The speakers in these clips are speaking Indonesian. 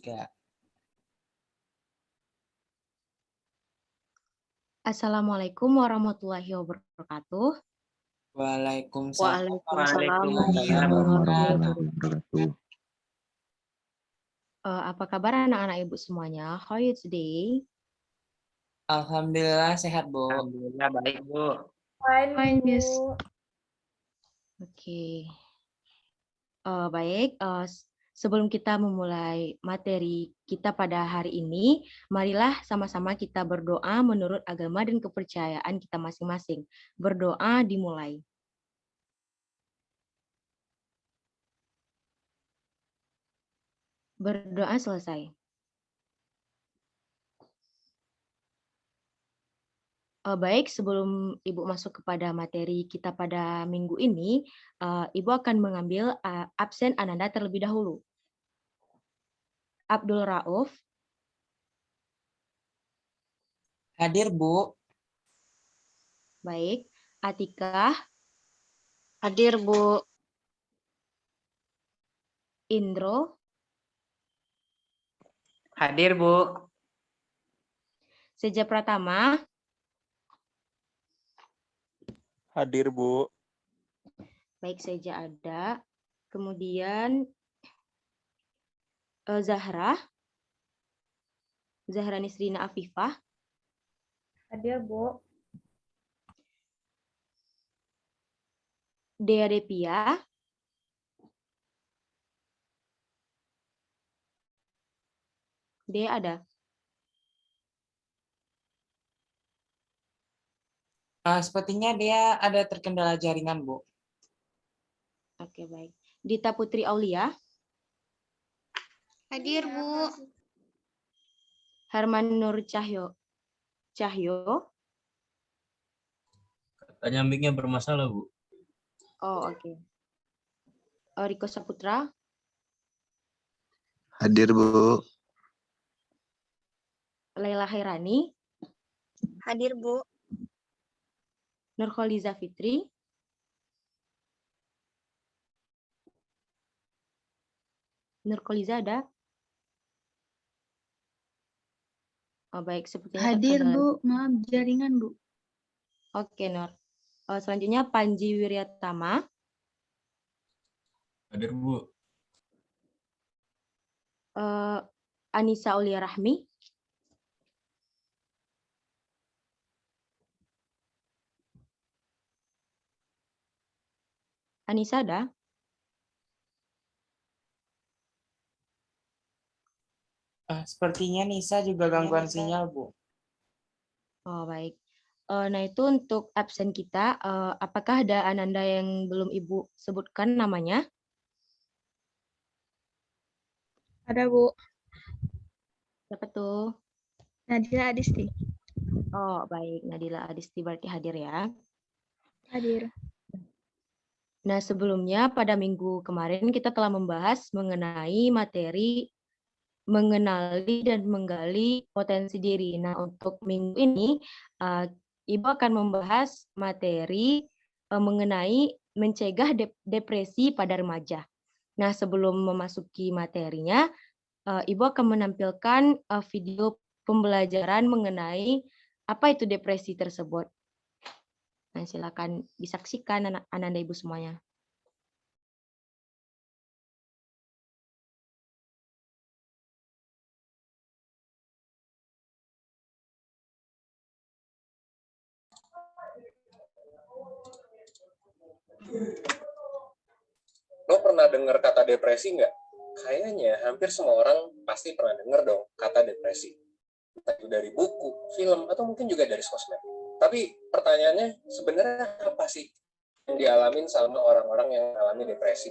3. Assalamualaikum warahmatullahi wabarakatuh. Waalaikumsalam Waalaikumsalam warahmatullahi wabarakatuh. wabarakatuh. Apa kabar anak-anak ibu semuanya? How are you today? Alhamdulillah sehat, Bu. Alhamdulillah baik, Bu. Fine, Miss. Oke. Baik, sebelum kita memulai materi kita pada hari ini, marilah sama-sama kita berdoa menurut agama dan kepercayaan kita masing-masing. Berdoa dimulai. Berdoa selesai. Baik, sebelum Ibu masuk kepada materi kita pada minggu ini, Ibu akan mengambil absen Ananda terlebih dahulu. Abdul Rauf, Hadir, Bu. baik. Atikah, Hadir, Bu. Indro, Hadir, Bu. Seja Pratama, Hadir, Bu. baik Seja ada. Kemudian Zahra Nisrina Afifah, Hadir, Bu. Dea Depia, Dea ada. Sepertinya dia ada terkendala jaringan, Bu. Oke, baik. Dita Putri Aulia, Hadir, Bu. Herman Nur Cahyo, Katanya mic-nya bermasalah, Bu. oh oke. Riko Saputra, Hadir, Bu. Laila Hairani, Hadir, Bu. Nurkholiza Fitri, Nurkholiza ada? Oh baik, sepertinya Hadir, terkendala. Bu. Maaf, jaringan, Bu. Oke, Nur. Selanjutnya Panji Wiryatama, Hadir, Bu. Anissa Aulia Rahmi, Anissa ada? Sepertinya Nisa juga gangguan sinyal, Bu. Oh baik. Nah itu untuk absen kita, apakah ada Ananda yang belum Ibu sebutkan namanya? Ada, Bu. Siapa tuh? Nadila Adisti. Oh baik, Nadila Adisti berarti hadir ya. Hadir. Nah sebelumnya pada minggu kemarin kita telah membahas mengenai materi mengenali dan menggali potensi diri. Nah untuk minggu ini Ibu akan membahas materi mengenai mencegah depresi pada remaja. Nah sebelum memasuki materinya, Ibu akan menampilkan video pembelajaran mengenai apa itu depresi tersebut. Nah, silakan disaksikan Ananda Ibu semuanya. Lo pernah dengar kata depresi nggak? Kayaknya hampir semua orang pasti pernah dengar dong kata depresi. Entah itu dari buku, film, atau mungkin juga dari sosmed. Tapi pertanyaannya sebenarnya apa sih yang dialamin sama orang-orang yang mengalami depresi?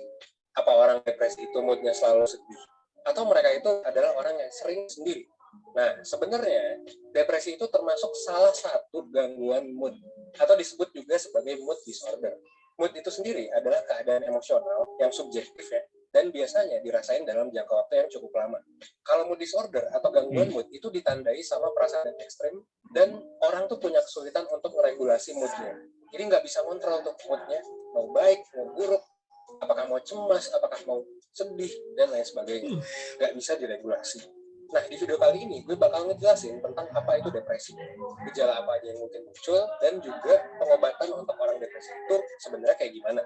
Apa orang depresi itu moodnya selalu sedih? Atau mereka itu adalah orang yang sering sendiri? Nah, sebenarnya depresi itu termasuk salah satu gangguan mood atau disebut juga sebagai mood disorder. Mood itu sendiri adalah keadaan emosional yang subjektif ya, dan biasanya dirasain dalam jangka waktu yang cukup lama. Kalau mood disorder atau gangguan mood itu ditandai sama perasaan yang ekstrim dan orang tuh punya kesulitan untuk meregulasi moodnya. Jadi nggak bisa kontrol untuk moodnya, mau baik, mau buruk, apakah mau cemas, apakah mau sedih, dan lain sebagainya. Nggak bisa diregulasi. Nah, di video kali ini gue bakal ngejelasin tentang apa itu depresi, gejala apa aja yang mungkin muncul, dan juga pengobatan untuk orang depresi itu sebenarnya kayak gimana.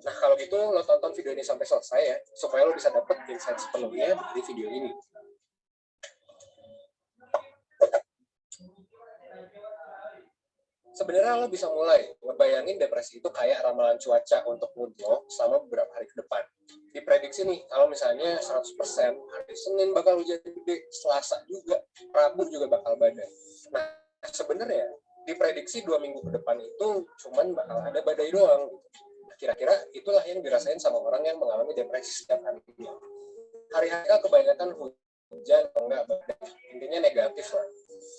Nah, kalau gitu lo tonton video ini sampai selesai ya, supaya lo bisa dapet insight sepenuhnya dari video ini. Sebenarnya lo bisa mulai ngebayangin depresi itu kayak ramalan cuaca untuk mood lo selama beberapa hari ke depan. Diprediksi nih, kalau misalnya 100% hari Senin bakal hujan gede, Selasa juga, Rabu juga bakal badai. Nah, sebenarnya diprediksi 2 minggu ke depan itu cuman bakal ada badai doang. Kira-kira itulah yang dirasain sama orang yang mengalami depresi setiap harinya. Hari-hari kebanyakan hujan atau enggak badai, intinya negatif lah.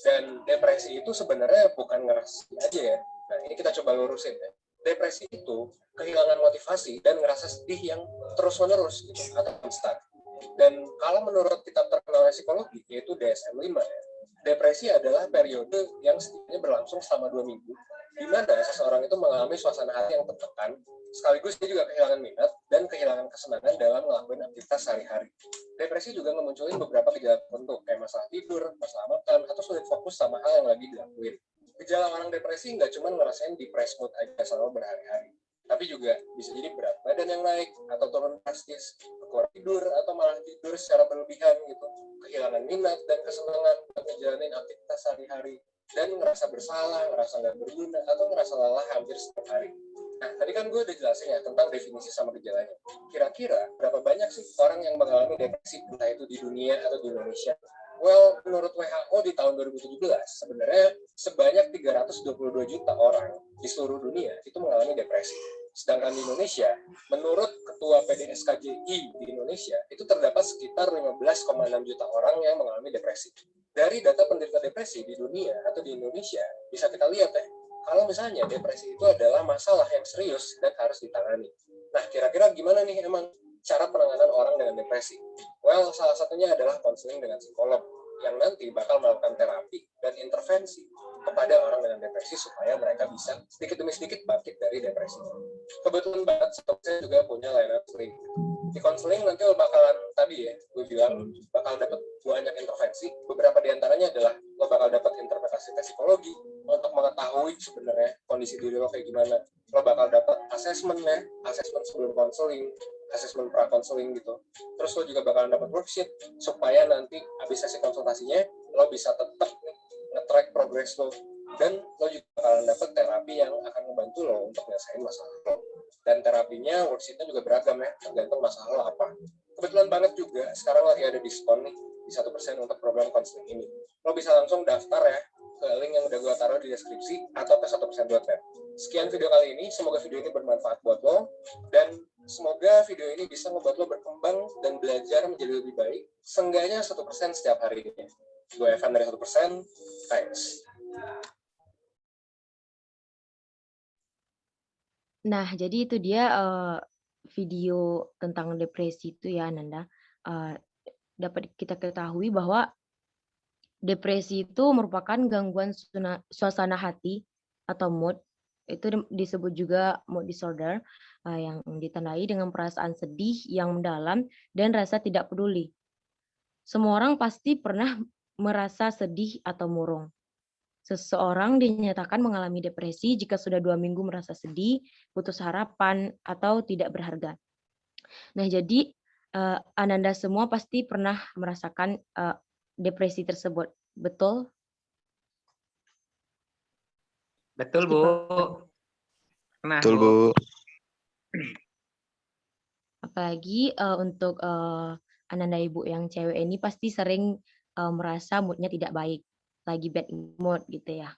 Dan depresi itu sebenarnya bukan ngerasa aja ya. Nah, ini kita coba lurusin ya. Depresi itu kehilangan motivasi dan ngerasa sedih yang terus-menerus gitu, atau konstan. Dan kalau menurut kitab terkenal psikologi, yaitu DSM-5 ya, depresi adalah periode yang setidaknya berlangsung selama 2 minggu, di mana seseorang itu mengalami suasana hati yang tertekan, sekaligus dia juga kehilangan minat dan kehilangan kesenangan dalam melakukan aktivitas sehari-hari. Depresi juga memunculkan beberapa gejala tertentu, kayak masalah tidur, masalah makan, atau sulit fokus sama hal yang lagi dilakuin. Gejala orang depresi nggak cuma ngerasain depressed mood aja selama berhari-hari, tapi juga bisa jadi berat badan yang naik, atau turun drastis, keluar tidur, atau malah tidur secara berlebihan gitu, kehilangan minat dan kesenangan untuk menjalani aktivitas sehari-hari, dan ngerasa bersalah, ngerasa nggak berguna, atau ngerasa lelah hampir setiap hari. Nah, tadi kan gue udah jelasin ya tentang definisi sama gejalanya. Kira-kira berapa banyak sih orang yang mengalami depresi, entah itu di dunia atau di Indonesia? Well, menurut WHO di tahun 2017, sebenarnya sebanyak 322 juta orang di seluruh dunia itu mengalami depresi. Sedangkan di Indonesia, menurut Ketua PDSKJI di Indonesia, itu terdapat sekitar 15,6 juta orang yang mengalami depresi. Dari data penderita depresi di dunia atau di Indonesia, bisa kita lihat ya, kalau misalnya depresi itu adalah masalah yang serius dan harus ditangani. Nah, kira-kira gimana nih emang cara penanganan orang dengan depresi? Well, salah satunya adalah konseling dengan psikolog, yang nanti bakal melakukan terapi dan intervensi kepada orang dengan depresi supaya mereka bisa sedikit demi sedikit bangkit dari depresi. Kebetulan banget, saya juga punya layanan konseling. Di konseling nanti lo bakalan, tadi ya, gue bilang bakal dapat banyak intervensi. Beberapa diantaranya adalah lo bakal dapat interpretasi psikologi untuk mengetahui sebenarnya kondisi diri lo kayak gimana. Lo bakal dapat asesmen sebelum konseling, asesmen pra-konseling gitu. Terus lo juga bakalan dapat worksheet supaya nanti habis sesi konsultasinya lo bisa tetap nge-track progress lo, dan lo juga bakalan dapat terapi yang akan membantu lo untuk menyelesaikan masalah lo. Dan terapinya, worksheetnya juga beragam ya, tergantung masalah lo apa. Kebetulan banget juga sekarang lagi ada diskon nih di 1% untuk program konseling ini. Lo bisa langsung daftar ya ke link yang udah gue taruh di deskripsi atau ke 1%.net. Sekian video kali ini, semoga video ini bermanfaat buat lo, dan semoga video ini bisa membuat lo berkembang dan belajar menjadi lebih baik, seenggaknya 1% setiap harinya. Gue Evan dari 1%, thanks. Nah, jadi itu dia video tentang depresi itu ya, Ananda. Dapat kita ketahui bahwa depresi itu merupakan gangguan suasana hati atau mood. Itu disebut juga mood disorder, yang ditandai dengan perasaan sedih yang mendalam dan rasa tidak peduli. Semua orang pasti pernah merasa sedih atau murung. Seseorang dinyatakan mengalami depresi jika sudah 2 minggu merasa sedih, putus harapan, atau tidak berharga. Nah, jadi Ananda semua pasti pernah merasakan depresi tersebut, betul? Betul, Bu. Nah, Betul, Bu. Apalagi untuk Ananda Ibu yang cewek ini pasti sering merasa moodnya tidak baik, lagi bad mood gitu ya.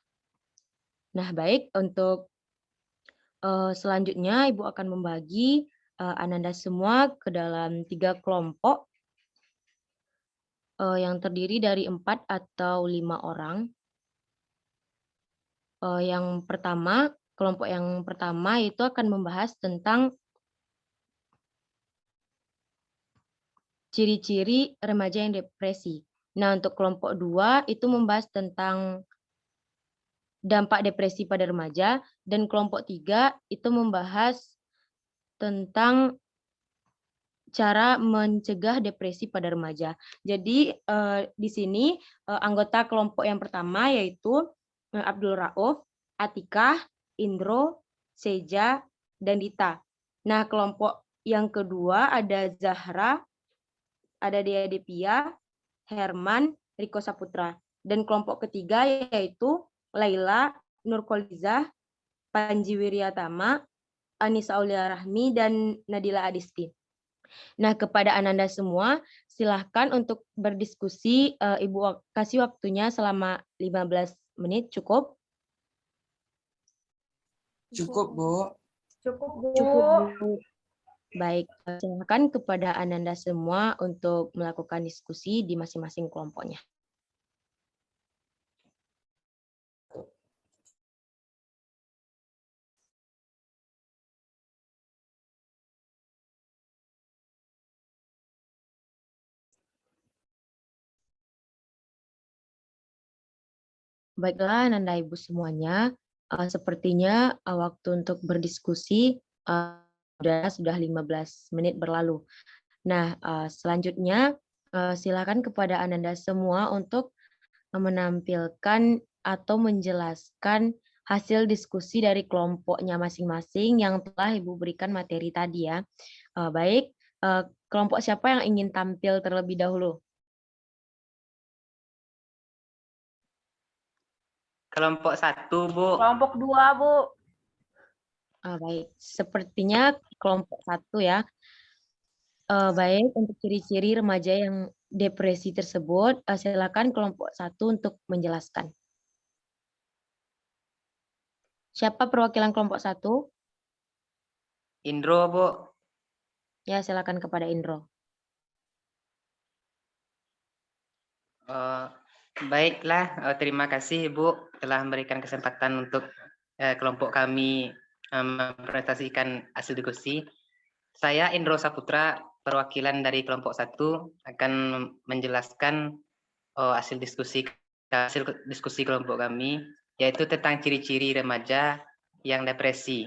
Nah, baik, untuk selanjutnya Ibu akan membagi Ananda semua ke dalam 3 kelompok yang terdiri dari 4 atau 5 orang. Yang pertama, kelompok yang pertama itu akan membahas tentang ciri-ciri remaja yang depresi. Nah, untuk kelompok 2 itu membahas tentang dampak depresi pada remaja, dan kelompok 3 itu membahas tentang cara mencegah depresi pada remaja. Jadi di sini anggota kelompok yang pertama yaitu Abdul Rauf, Atikah, Indro, Seja, dan Dita. Nah, kelompok yang kedua ada Zahra, ada Dea Devia, Herman, Riko Saputra. Dan kelompok ketiga yaitu Laila, Nurkolizah, Panji Wiryatama, Anissa Aulia Rahmi, dan Nadila Adisti. Nah, kepada Ananda semua, silahkan untuk berdiskusi. Ibu kasih waktunya selama 15 menit, cukup? Cukup, Bu. Cukup, Bu. Cukup, Bu. Baik, silakan kepada Ananda semua untuk melakukan diskusi di masing-masing kelompoknya. Baiklah, Ananda Ibu semuanya, sepertinya waktu untuk berdiskusi sudah 15 menit berlalu. Nah, selanjutnya silakan kepada Ananda semua untuk menampilkan atau menjelaskan hasil diskusi dari kelompoknya masing-masing yang telah Ibu berikan materi tadi ya. Baik, kelompok siapa yang ingin tampil terlebih dahulu? Kelompok 1, Bu. Kelompok 2, Bu. Baik, sepertinya kelompok 1 ya. Baik, untuk ciri-ciri remaja yang depresi tersebut, silakan kelompok 1 untuk menjelaskan. Siapa perwakilan kelompok 1? Indro, Bu. Ya, silakan kepada Indro. Baiklah, terima kasih Ibu telah memberikan kesempatan untuk kelompok kami mempresentasikan hasil diskusi. Saya Indro Saputra, perwakilan dari kelompok 1 akan menjelaskan hasil diskusi kelompok kami, yaitu tentang ciri-ciri remaja yang depresi.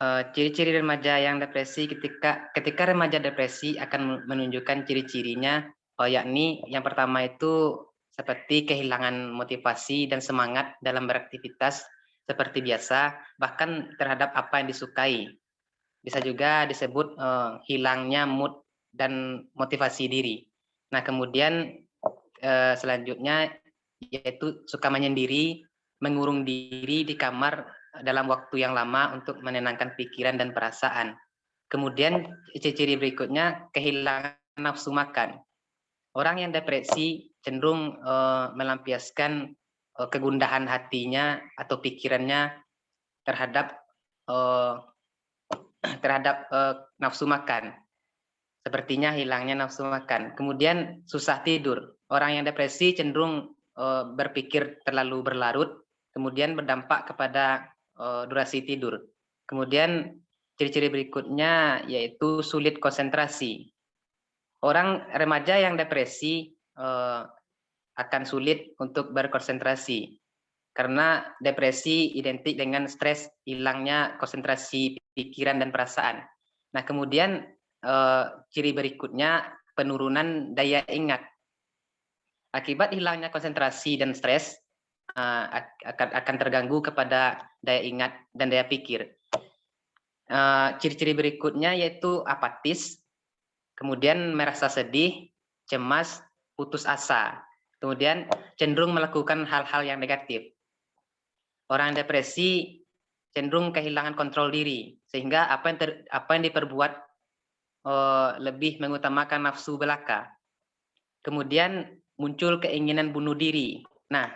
Ciri-ciri remaja yang depresi, ketika remaja depresi akan menunjukkan ciri-cirinya, yakni yang pertama itu seperti kehilangan motivasi dan semangat dalam beraktivitas seperti biasa, bahkan terhadap apa yang disukai. Bisa juga disebut hilangnya mood dan motivasi diri. Nah, kemudian selanjutnya yaitu suka menyendiri, mengurung diri di kamar dalam waktu yang lama untuk menenangkan pikiran dan perasaan. Kemudian ciri-ciri berikutnya kehilangan nafsu makan. Orang yang depresi cenderung melampiaskan kegundahan hatinya atau pikirannya terhadap nafsu makan. Sepertinya hilangnya nafsu makan. Kemudian susah tidur. Orang yang depresi cenderung berpikir terlalu berlarut, kemudian berdampak kepada durasi tidur. Kemudian ciri-ciri berikutnya yaitu sulit konsentrasi. Orang remaja yang depresi akan sulit untuk berkonsentrasi karena depresi identik dengan stres, hilangnya konsentrasi pikiran dan perasaan. Nah, kemudian ciri berikutnya penurunan daya ingat. Akibat hilangnya konsentrasi dan stres akan terganggu kepada daya ingat dan daya pikir. Ciri-ciri berikutnya yaitu apatis, kemudian merasa sedih, cemas, putus asa, kemudian cenderung melakukan hal-hal yang negatif. Orang depresi cenderung kehilangan kontrol diri, sehingga apa yang diperbuat lebih mengutamakan nafsu belaka. Kemudian muncul keinginan bunuh diri. Nah,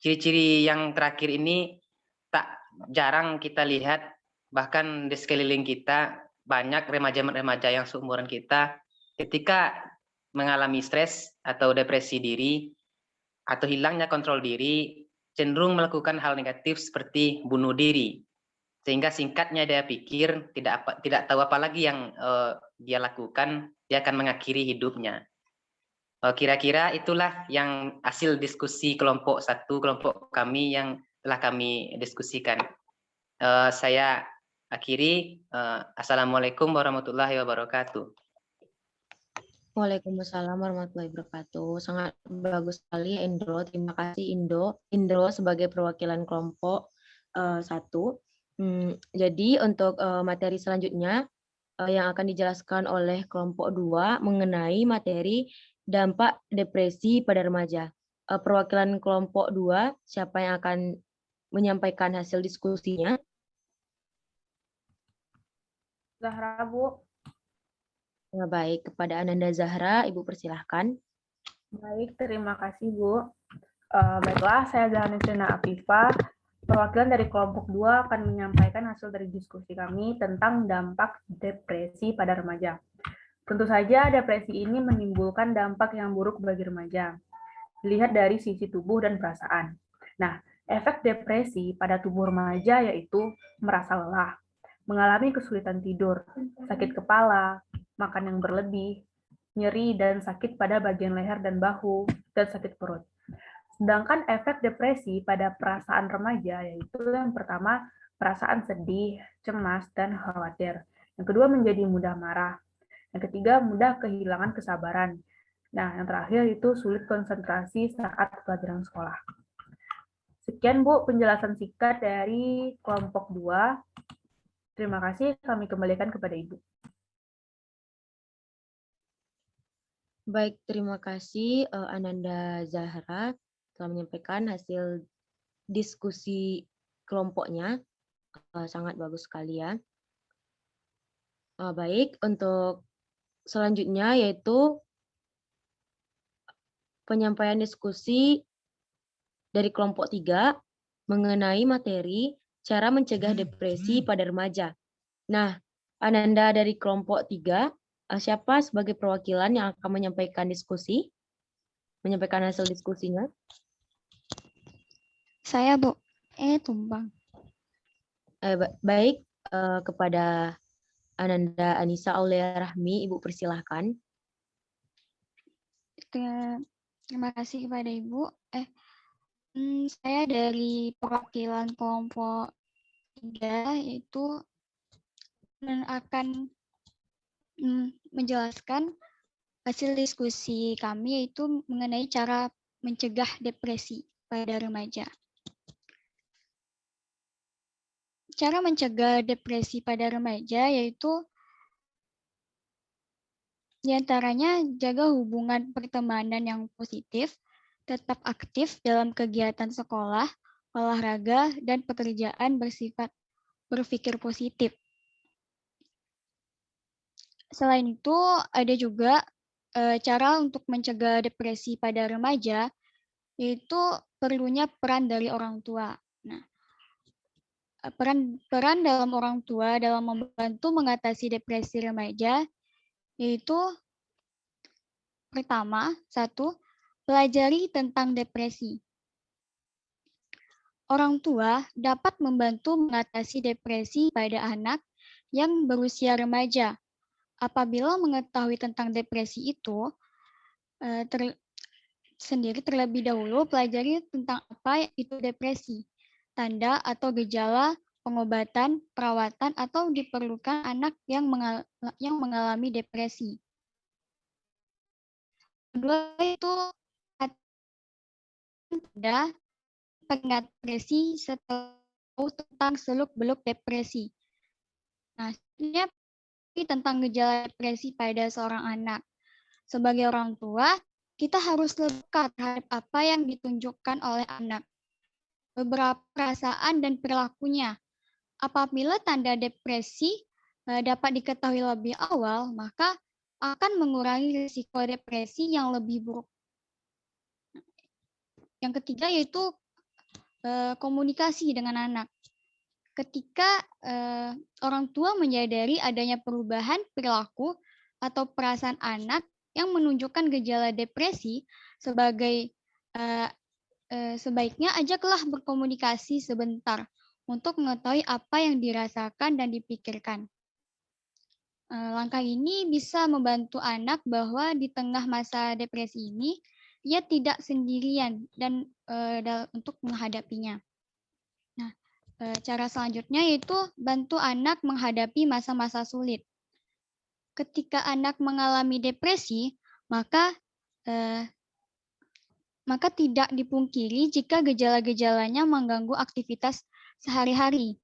ciri-ciri yang terakhir ini tak jarang kita lihat, bahkan di sekeliling kita banyak remaja-remaja yang seumuran kita ketika mengalami stres atau depresi diri atau hilangnya kontrol diri, cenderung melakukan hal negatif seperti bunuh diri. Sehingga singkatnya dia pikir tidak tahu apa lagi yang dia lakukan, dia akan mengakhiri hidupnya. Kira-kira itulah yang hasil diskusi kelompok 1, kelompok kami yang telah kami diskusikan. Saya akhiri, Assalamualaikum warahmatullahi wabarakatuh. Waalaikumsalam warahmatullahi wabarakatuh. Sangat bagus sekali Indro. Terima kasih Indro sebagai perwakilan kelompok 1. Jadi untuk materi selanjutnya yang akan dijelaskan oleh kelompok 2 mengenai materi dampak depresi pada remaja. Perwakilan kelompok 2, siapa yang akan menyampaikan hasil diskusinya? Zahra, Bu. Ya, baik, kepada Ananda Zahra, Ibu persilahkan. Baik, terima kasih, Bu. Baiklah, saya Zahra Nisrina Afifah. Perwakilan dari kelompok 2 akan menyampaikan hasil dari diskusi kami tentang dampak depresi pada remaja. Tentu saja depresi ini menimbulkan dampak yang buruk bagi remaja. Dilihat dari sisi tubuh dan perasaan. Nah, efek depresi pada tubuh remaja yaitu merasa lelah, mengalami kesulitan tidur, sakit kepala, makan yang berlebih, nyeri dan sakit pada bagian leher dan bahu, dan sakit perut. Sedangkan efek depresi pada perasaan remaja yaitu yang pertama, perasaan sedih, cemas, dan khawatir. Yang kedua, menjadi mudah marah. Yang ketiga, mudah kehilangan kesabaran. Nah, yang terakhir itu sulit konsentrasi saat pelajaran sekolah. Sekian, Bu, penjelasan singkat dari kelompok 2. Terima kasih, kami kembalikan kepada Ibu. Baik, terima kasih Ananda Zahra telah menyampaikan hasil diskusi kelompoknya. Sangat bagus sekali ya. Baik, untuk selanjutnya yaitu penyampaian diskusi dari kelompok 3 mengenai materi cara mencegah depresi pada remaja. Nah, Ananda dari kelompok 3, siapa sebagai perwakilan yang akan menyampaikan diskusi? Menyampaikan hasil diskusinya? Saya, Bu. Tumbang. Baik, kepada Ananda Anissa Aulia Rahmi, Ibu persilahkan. Terima kasih kepada Ibu. Saya dari perwakilan kelompok 3 yaitu akan menjelaskan hasil diskusi kami yaitu mengenai cara mencegah depresi pada remaja. Cara mencegah depresi pada remaja yaitu diantaranya jaga hubungan pertemanan yang positif, tetap aktif dalam kegiatan sekolah, olahraga, dan pekerjaan bersifat berpikir positif. Selain itu, ada juga cara untuk mencegah depresi pada remaja, yaitu perlunya peran dari orang tua. Nah, peran dalam orang tua dalam membantu mengatasi depresi remaja, yaitu pertama, 1, pelajari tentang depresi. Orang tua dapat membantu mengatasi depresi pada anak yang berusia remaja. Apabila mengetahui tentang depresi itu, terlebih dahulu pelajari tentang apa itu depresi, tanda atau gejala, pengobatan, perawatan, atau diperlukan anak yang mengalami depresi. Kedua itu tanda peringatan depresi setelah tahu tentang seluk-beluk depresi. Nah, ini tentang gejala depresi pada seorang anak. Sebagai orang tua, kita harus lekat terhadap apa yang ditunjukkan oleh anak. Beberapa perasaan dan perilakunya. Apabila tanda depresi dapat diketahui lebih awal, maka akan mengurangi risiko depresi yang lebih buruk. Yang ketiga yaitu komunikasi dengan anak. Ketika orang tua menyadari adanya perubahan perilaku atau perasaan anak yang menunjukkan gejala depresi, sebaiknya ajaklah berkomunikasi sebentar untuk mengetahui apa yang dirasakan dan dipikirkan. Langkah ini bisa membantu anak bahwa di tengah masa depresi ini, ia tidak sendirian dan untuk menghadapinya. Nah, Cara selanjutnya yaitu bantu anak menghadapi masa-masa sulit. Ketika anak mengalami depresi, maka tidak dipungkiri jika gejala-gejalanya mengganggu aktivitas sehari-hari.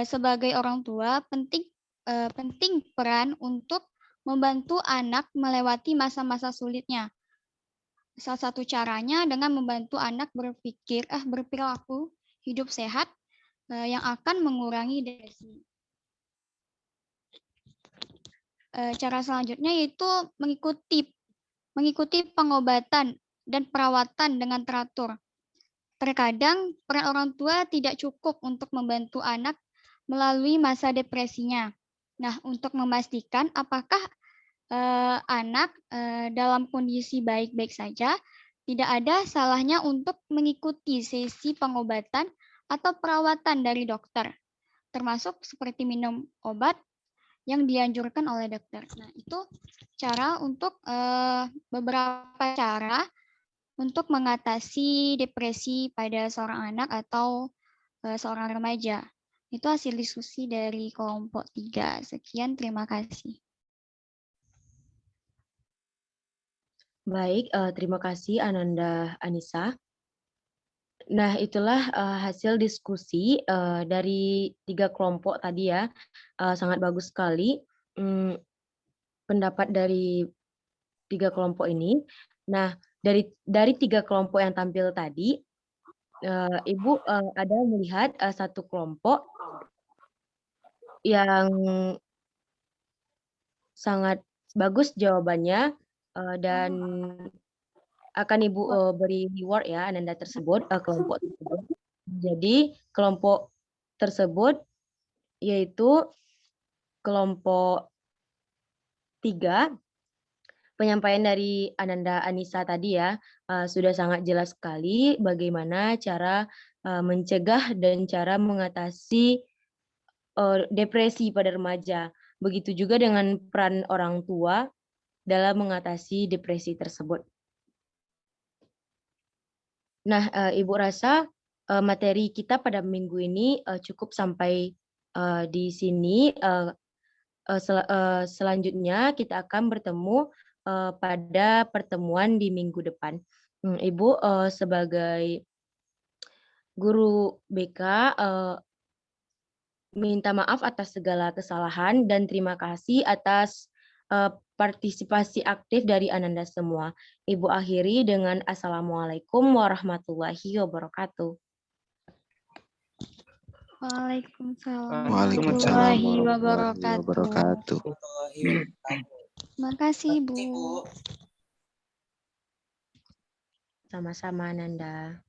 Sebagai orang tua, penting peran untuk membantu anak melewati masa-masa sulitnya. Salah satu caranya dengan membantu anak berperilaku hidup sehat yang akan mengurangi depresi. Cara selanjutnya yaitu mengikuti pengobatan dan perawatan dengan teratur. Terkadang peran orang tua tidak cukup untuk membantu anak melalui masa depresinya. Nah, untuk memastikan apakah anak dalam kondisi baik-baik saja, tidak ada salahnya untuk mengikuti sesi pengobatan atau perawatan dari dokter, termasuk seperti minum obat yang dianjurkan oleh dokter. Nah, itu cara untuk beberapa cara untuk mengatasi depresi pada seorang anak atau seorang remaja. Itu hasil diskusi dari kelompok 3. Sekian, terima kasih. Baik, terima kasih Ananda Anissa. Nah, itulah hasil diskusi dari 3 kelompok tadi ya. Sangat bagus sekali pendapat dari 3 kelompok ini. Nah, dari 3 kelompok yang tampil tadi, Ibu ada melihat satu kelompok yang sangat bagus jawabannya dan akan Ibu beri reward ya Ananda tersebut, kelompok tersebut. Jadi kelompok tersebut yaitu kelompok 3, penyampaian dari Ananda Anissa tadi ya, sudah sangat jelas sekali bagaimana cara mencegah dan cara mengatasi depresi pada remaja. Begitu juga dengan peran orang tua dalam mengatasi depresi tersebut. Nah, Ibu rasa materi kita pada minggu ini cukup sampai di sini. Selanjutnya kita akan bertemu pada pertemuan di minggu depan. Ibu sebagai guru BK minta maaf atas segala kesalahan dan terima kasih atas partisipasi aktif dari Ananda semua. Ibu akhiri dengan Assalamualaikum warahmatullahi wabarakatuh. Waalaikumsalam Waalaikumsalam warahmatullahi warahmatullahi wabarakatuh. wabarakatuh. Terima kasih, Bu. Sama-sama Ananda.